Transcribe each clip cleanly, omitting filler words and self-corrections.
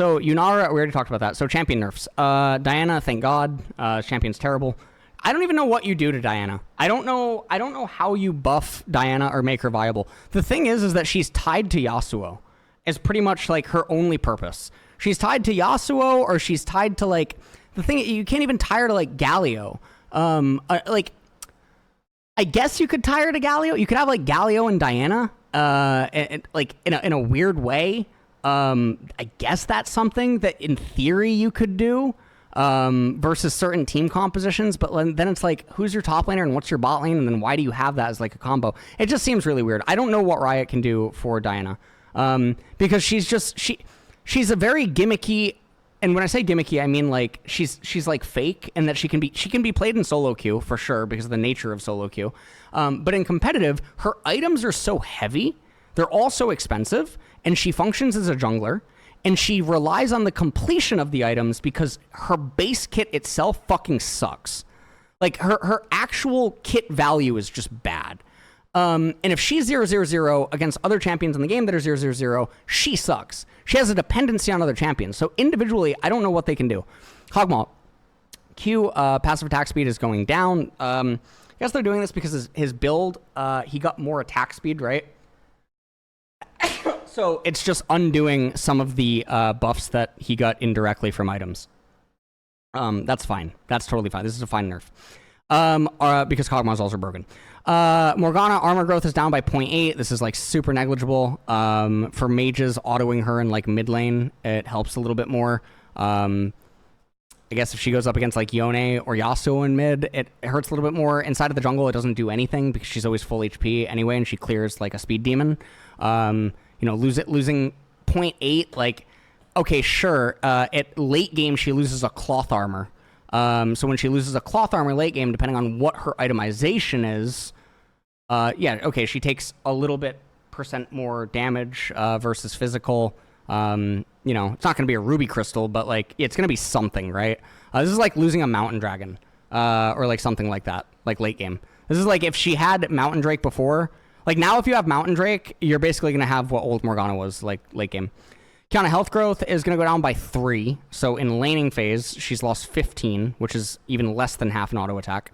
So Yunara, we already talked about that. So champion nerfs. Diana, thank God. Champion's terrible. I don't even know what you do to Diana. I don't know how you buff Diana or make her viable. The thing is that she's tied to Yasuo as pretty much like her only purpose. She's tied to Yasuo, or she's tied to like the thing. You can't even tie her to like Galio. Like I guess you could tie her to Galio. You could have like Galio and Diana. Like in a weird way. I guess that's something that in theory you could do. Versus certain team compositions, but then it's like, who's your top laner and what's your bot lane, and then why do you have that as like a combo? It just seems really weird. I don't know what Riot can do for Diana, because she's a very gimmicky, and when I say gimmicky, I mean like she's like fake, and that she can be played in solo queue for sure because of the nature of solo queue, but in competitive, her items are so heavy, they're all so expensive, and she functions as a jungler. And she relies on the completion of the items because her base kit itself fucking sucks. Like, her actual kit value is just bad. And if she's 0/0/0 against other champions in the game that are 0/0/0, she sucks. She has a dependency on other champions. So individually, I don't know what they can do. Hogmaw. Q, passive attack speed is going down. I guess they're doing this because his build, he got more attack speed, right? So it's just undoing some of the buffs that he got indirectly from items. That's fine. That's totally fine. This is a fine nerf. Because Kog'Maw's also broken. Morgana, armor growth is down by 0.8. This is like super negligible. For mages, autoing her in like mid lane, it helps a little bit more. I guess if she goes up against like Yone or Yasuo in mid, it hurts a little bit more. Inside of the jungle, it doesn't do anything because she's always full HP anyway, and she clears like a speed demon. You know, losing 0.8, like, okay, sure. At late game, she loses a cloth armor. So when she loses a cloth armor late game, depending on what her itemization is, yeah, okay, she takes a little bit % more damage versus physical. You know, it's not going to be a ruby crystal, but like it's going to be something, right? This is like losing a mountain dragon or like something like that, like late game. This is like if she had mountain drake before. Like now, if you have Mountain Drake, you're basically going to have what old Morgana was like late game. Kiana health growth is going to go down by 3. So in laning phase, she's lost 15, which is even less than half an auto attack.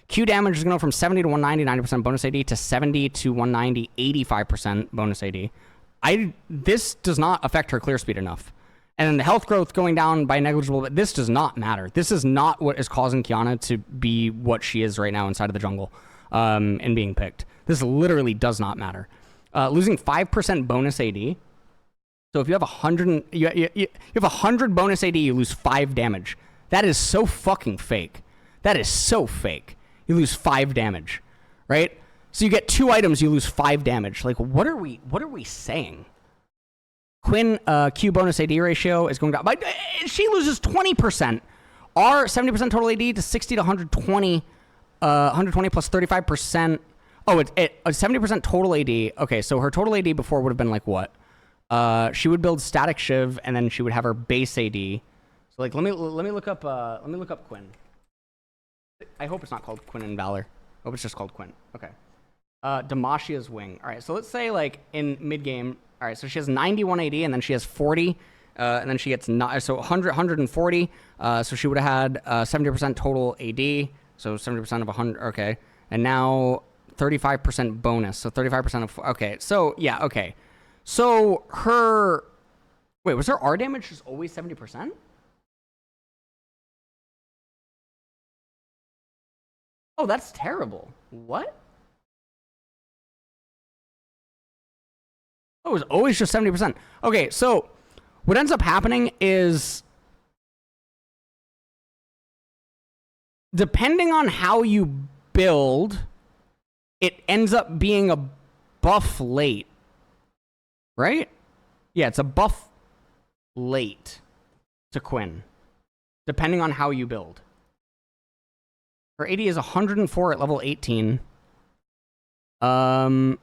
Q damage is going to go from 70 to 190, 90% bonus AD, to 70 to 190, 85% bonus AD. This does not affect her clear speed enough. And then the health growth going down by negligible, but this does not matter. This is not what is causing Kiana to be what she is right now inside of the jungle and being picked. This literally does not matter. Losing 5% bonus AD. So if you have 100, you have 100 bonus AD, you lose 5 damage. That is so fucking fake. That is so fake. You lose 5 damage, right? So you get 2 items, you lose 5 damage. Like, what are we saying? Quinn, Q bonus AD ratio is going down. But she loses 20%. Our 70% total AD to 60 to 120. 120 plus 35%. Oh, it's 70% total AD. Okay, so her total AD before would have been like what? She would build static Shiv, and then she would have her base AD. So like, let me look up Quinn. I hope it's not called Quinn and Valor. I hope it's just called Quinn. Okay. Damashia's wing. All right, so let's say like in mid game. All right, so she has 91 AD, and then she has 40, and then she gets so 140. So she would have had 70% total AD. So 70% of 100. Okay, and now 35% bonus. So 35% of. Okay, so yeah. Okay, so her. Wait, was her R damage just always 70%? Oh, that's terrible. What? Oh, it was always just 70%. Okay, so what ends up happening is, depending on how you build, it ends up being a buff late. Right? Yeah, it's a buff late to Quinn, depending on how you build. Her AD is 104 at level 18. Atacon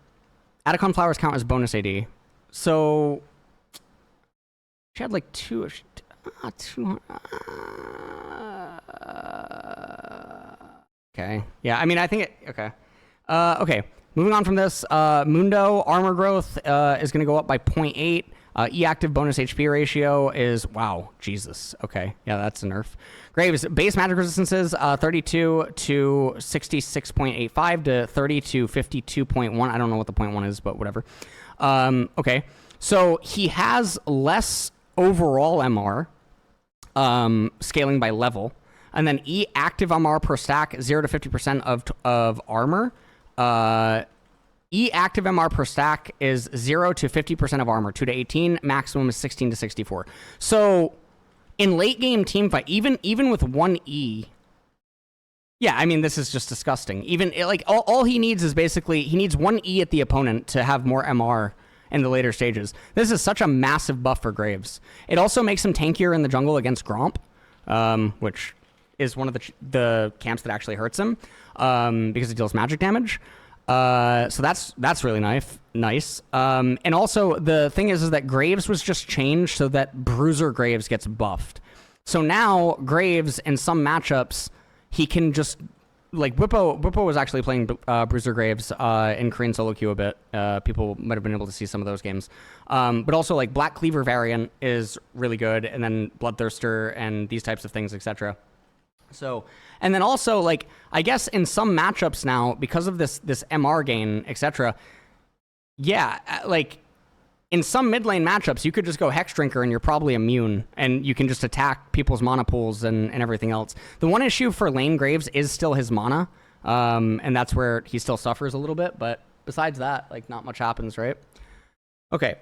Flowers count as bonus AD. So she had like two. Okay. Yeah, I mean, I think it. Okay. Okay. Moving on from this, Mundo armor growth is going to go up by 0.8. E-active bonus HP ratio is, wow, Jesus. Okay, yeah, that's a nerf. Graves, base magic resistances, 32 to 66.85 to 30 to 52.1. I don't know what the 0.1 is, but whatever. Okay, so he has less overall MR, scaling by level, and then E-active MR per stack, 0 to 50% of armor. E-active MR per stack is 0 to 50% of armor, 2 to 18. Maximum is 16 to 64. So in late game team fight, even with 1 E, yeah, I mean, this is just disgusting. Even like all he needs is basically he needs 1 E at the opponent to have more MR in the later stages. This is such a massive buff for Graves. It also makes him tankier in the jungle against Gromp, which is one of the camps that actually hurts him because it deals magic damage. So that's really nice. And also the thing is that Graves was just changed so that Bruiser Graves gets buffed. So now Graves in some matchups he can just like Whippo was actually playing Bruiser Graves in Korean solo queue a bit. People might have been able to see some of those games. But also like Black Cleaver variant is really good, and then Bloodthirster and these types of things, etc. So, and then also, like, I guess in some matchups now, because of this MR gain, etc., yeah, like, in some mid lane matchups, you could just go Hex Drinker and you're probably immune, and you can just attack people's mana pools and everything else. The one issue for lane Graves is still his mana, and that's where he still suffers a little bit, but besides that, like, not much happens, right? Okay.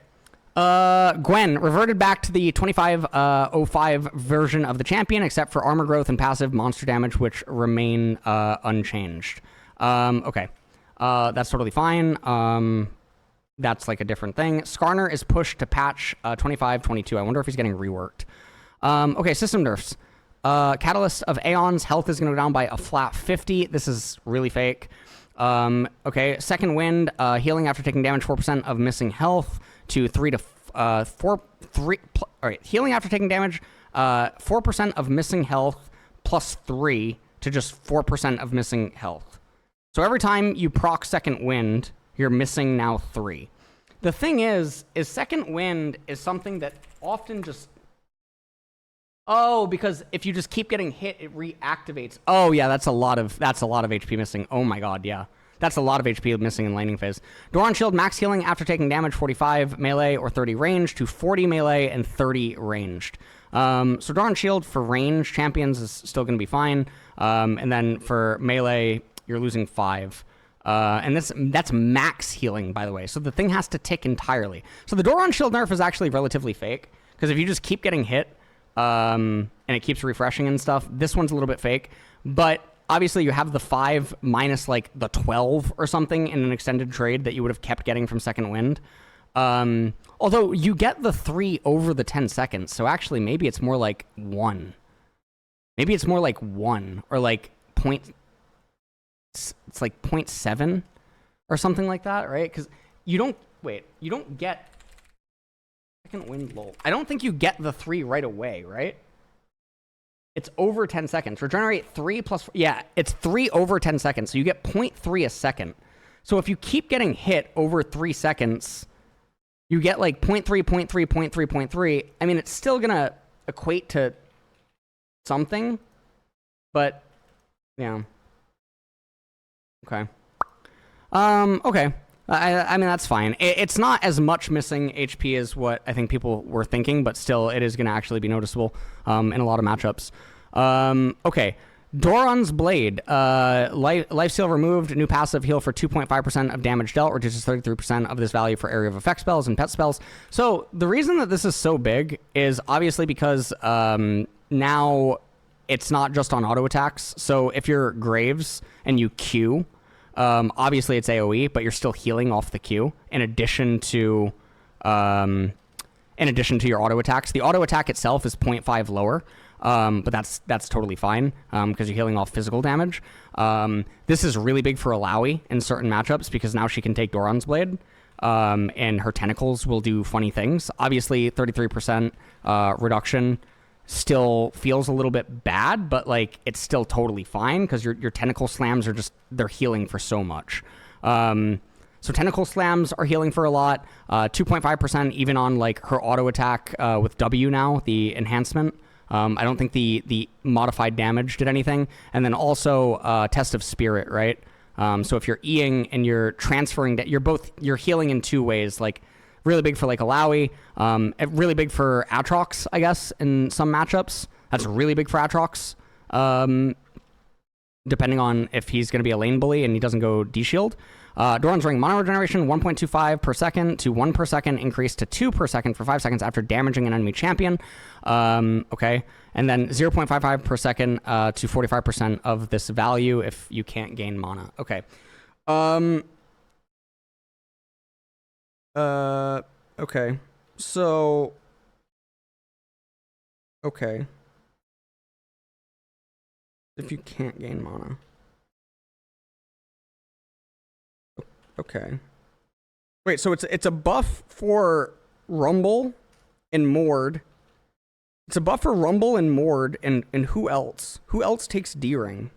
Gwen reverted back to the 2505 version of the champion, except for armor growth and passive monster damage, which remain unchanged. Okay. That's totally fine. That's like a different thing. Skarner is pushed to patch 2522. I wonder if he's getting reworked. Okay, system nerfs. Catalyst of Aeon's health is going to go down by a flat 50. This is really fake. Okay, Second Wind, healing after taking damage, 4% of missing health to 3 to 4. All right, healing after taking damage, 4% of missing health plus 3 to just 4% of missing health. So every time you proc Second Wind, you're missing now 3. The thing is Second Wind is something that often just... Oh, because if you just keep getting hit, it reactivates. Oh yeah, that's a lot of HP missing. Oh my god, yeah. That's a lot of HP missing in laning phase. Doran Shield, max healing after taking damage, 45 melee or 30 range to 40 melee and 30 ranged. So Doran Shield for range champions is still going to be fine. And then for melee, you're losing 5. And that's max healing, by the way. So the thing has to tick entirely. So the Doran Shield nerf is actually relatively fake, because if you just keep getting hit, and it keeps refreshing and stuff, this one's a little bit fake. But obviously you have the 5 minus like the 12 or something in an extended trade that you would have kept getting from Second Wind. Although you get the 3 over the 10 seconds, so actually maybe it's more like 1. Maybe it's more like 1 or like it's like 0.7 or something like that, right? Because you don't get Second Wind lol. I don't think you get the 3 right away, right? It's over 10 seconds. Regenerate 3 plus... Yeah, it's 3 over 10 seconds. So you get 0.3 a second. So if you keep getting hit over 3 seconds, you get like 0.3, 0.3, 0.3, 0.3. I mean, it's still going to equate to something. But, yeah. Okay. Okay. I mean, that's fine. It's not as much missing HP as what I think people were thinking, but still, it is going to actually be noticeable in a lot of matchups. Okay. Doran's Blade. Life Steal removed. New passive heal for 2.5% of damage dealt. Reduces 33% of this value for area of effect spells and pet spells. So the reason that this is so big is obviously because now it's not just on auto attacks. So if you're Graves and you Q... obviously it's AoE, but you're still healing off the Q in addition to your auto attacks. The auto attack itself is 0.5 lower, but that's totally fine because you're healing off physical damage. This is really big for Alawi in certain matchups because now she can take Doran's Blade, and her tentacles will do funny things. Obviously, 33% reduction still feels a little bit bad, but like it's still totally fine because your tentacle slams are just, they're healing for so much. And So Tentacle Slams are healing for a lot. 2.5% even on like her auto attack with W now, the enhancement. I don't think the modified damage did anything. And then also Test of Spirit, right? So if you're Eing and you're transferring, you're healing in two ways. Like really big for like Alawi, really big for Aatrox, I guess, in some matchups. That's really big for Aatrox. Depending on if he's going to be a lane bully and he doesn't go D-Shield. Doran's Ring Mono Regeneration, 1.25 per second to 1 per second, increased to 2 per second for 5 seconds after damaging an enemy champion. Okay. And then 0.55 per second to 45% of this value if you can't gain mana. Okay. Okay. So... Okay. If you can't gain mana. Okay. Wait, so it's a buff for Rumble and Mord. It's a buff for Rumble and Mord and who else? Who else takes D-Ring?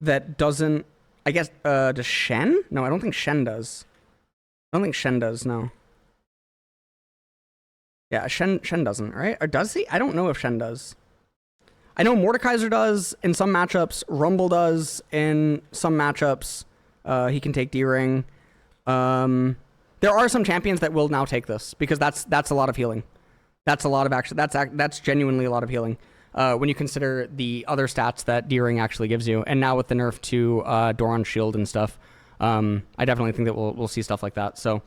That doesn't... I guess, does Shen? No, I don't think Shen does. I don't think Shen does, no. Yeah, Shen doesn't, right? Or does he? I don't know if Shen does. I know Mordekaiser does in some matchups. Rumble does in some matchups. He can take D-Ring. There are some champions that will now take this because that's a lot of healing. That's a lot of action. That's genuinely a lot of healing when you consider the other stats that D-Ring actually gives you. And now with the nerf to Doran's Shield and stuff, I definitely think that we'll see stuff like that. So,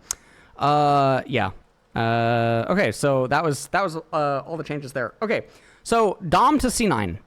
yeah. Okay, so that was all the changes there. Okay, so Dom to C9.